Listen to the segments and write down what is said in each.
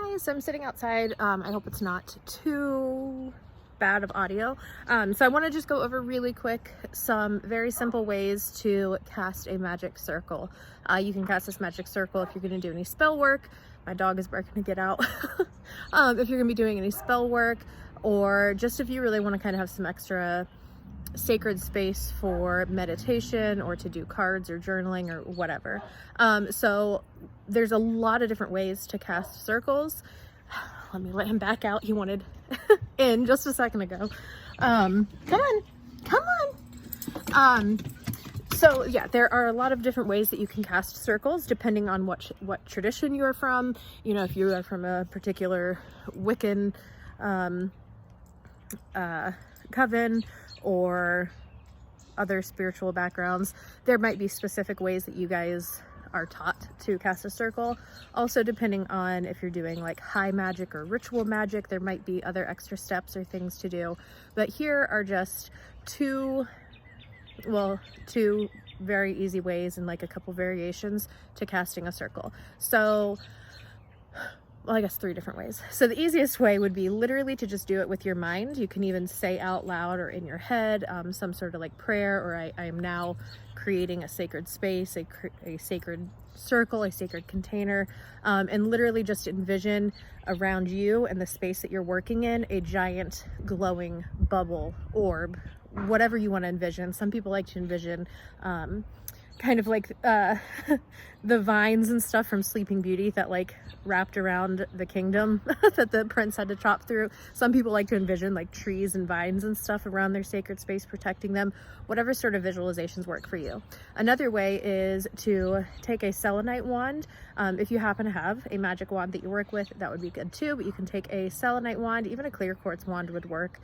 Hi, so I'm sitting outside. I hope it's not too bad of audio. So I want to just go over really quick some very simple ways to cast a magic circle. You can cast this magic circle if you're going to do any spell work. My dog is barking to get out. If you're going to be doing any spell work, or just if you really want to kind of have some extra sacred space for meditation or to do cards or journaling or whatever. So there's a lot of different ways to cast circles. Let me let him back out. He wanted in just a second ago. Come on. So yeah, there are a lot of different ways that you can cast circles depending on what tradition you're from. You know, if you are from a particular Wiccan coven or other spiritual backgrounds, there might be specific ways that you guys are taught to cast a circle. Also, depending on if you're doing like high magic or ritual magic, there might be other extra steps or things to do. But here are just two very easy ways and like a couple variations to casting a circle. So, well, I guess 3 different ways. So the easiest way would be literally to just do it with your mind. You can even say out loud or in your head some sort of like prayer, or I am now creating a sacred space, a sacred circle, a sacred container, and literally just envision around you and the space that you're working in a giant glowing bubble, orb, whatever you want to envision. Some people like to envision kind of like the vines and stuff from Sleeping Beauty that like wrapped around the kingdom that the prince had to chop through. Some people like to envision like trees and vines and stuff around their sacred space protecting them. Whatever sort of visualizations work for you. Another way is to take a selenite wand. If you happen to have a magic wand that you work with, that would be good too, but you can take a selenite wand. Even a clear quartz wand would work.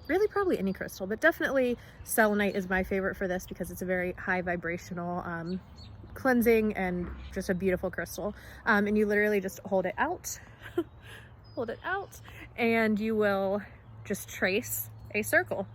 Really probably any crystal, but definitely selenite is my favorite for this because it's a very high vibrational cleansing and just a beautiful crystal. And you literally just hold it out, and you will just trace a circle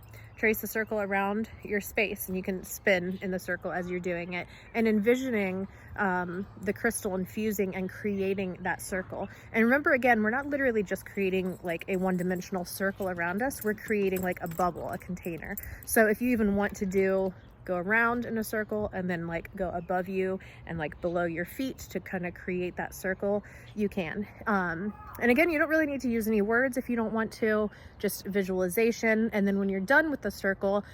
around your space, and you can spin in the circle as you're doing it and envisioning the crystal infusing and creating that circle. And remember, again, we're not literally just creating like a one-dimensional circle around us, we're creating like a bubble, a container. So if you even want to go around in a circle and then like go above you and like below your feet to kind of create that circle, you can. And again, you don't really need to use any words if you don't want to, just visualization. And then when you're done with the circle,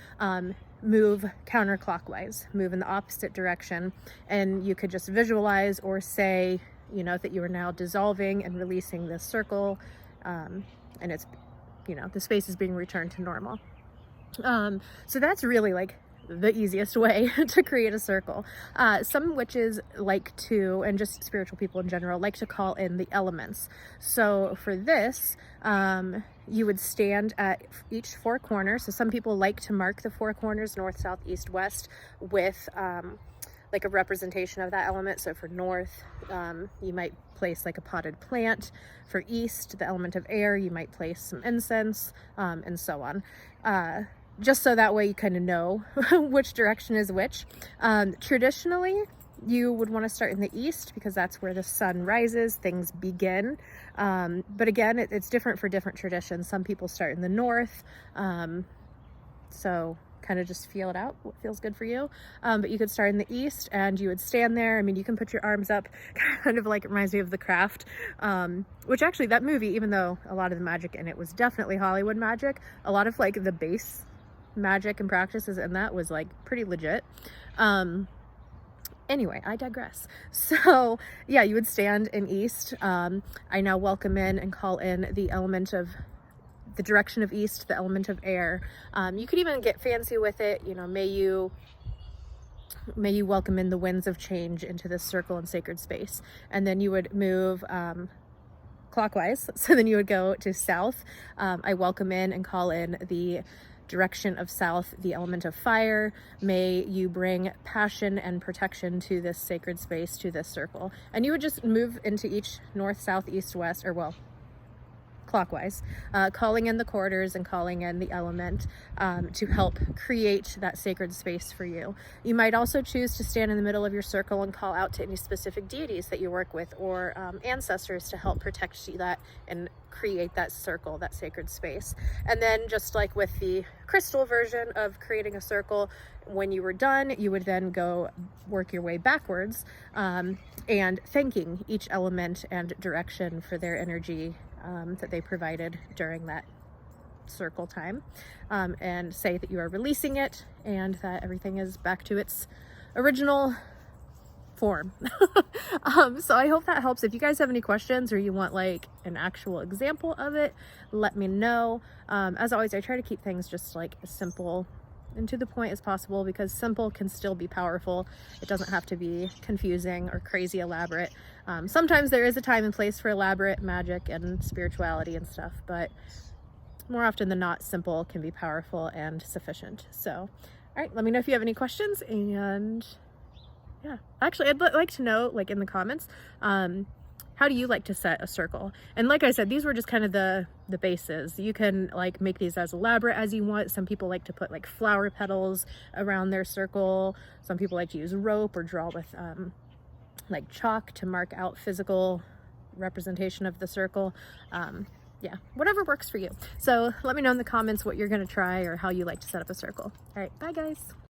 move counterclockwise, move in the opposite direction. And you could just visualize or say, you know, that you are now dissolving and releasing this circle. And it's, you know, the space is being returned to normal. So that's really like the easiest way to create a circle. Some witches like to, and just spiritual people in general, like to call in the elements. So for this, you would stand at each 4 corners. So some people like to mark the 4 corners, north, south, east, west, with like a representation of that element. So for north, you might place like a potted plant. For east, the element of air, you might place some incense, and so on. Just so that way you kind of know which direction is which. Traditionally, you would want to start in the east because that's where the sun rises, things begin. But again, it's different for different traditions. Some people start in the north. So kind of just feel it out, what feels good for you. But you could start in the east and you would stand there. I mean, you can put your arms up, kind of like it reminds me of The Craft, which actually that movie, even though a lot of the magic in it was definitely Hollywood magic, a lot of like the base magic and practices and that was like pretty legit. Anyway, I digress. So yeah, you would stand in east. I now welcome in and call in the element of the direction of east, the element of air. You could even get fancy with it, you know, may you welcome in the winds of change into this circle and sacred space. And then you would move clockwise. So then you would go to south. I welcome in and call in the direction of south, the element of fire. May you bring passion and protection to this sacred space, to this circle. And you would just move into each north, south, east, west, or well, clockwise, calling in the quarters and calling in the element to help create that sacred space for you. You might also choose to stand in the middle of your circle and call out to any specific deities that you work with, or ancestors, to help protect you that and create that circle, that sacred space. And then, just like with the crystal version of creating a circle, when you were done, you would then go work your way backwards, and thanking each element and direction for their energy that they provided during that circle time, and say that you are releasing it and that everything is back to its original form. So I hope that helps. If you guys have any questions or you want like an actual example of it, let me know. As always, I try to keep things just like as simple and to the point as possible, because simple can still be powerful. It doesn't have to be confusing or crazy elaborate. Sometimes there is a time and place for elaborate magic and spirituality and stuff, but more often than not, simple can be powerful and sufficient. So, all right, let me know if you have any questions. And yeah, actually, I'd like to know, like in the comments, how do you like to set a circle? And like I said, these were just kind of the bases. You can like make these as elaborate as you want. Some people like to put like flower petals around their circle. Some people like to use rope or draw with like chalk to mark out physical representation of the circle. Yeah, whatever works for you. So let me know in the comments what you're gonna try or how you like to set up a circle. All right, bye guys.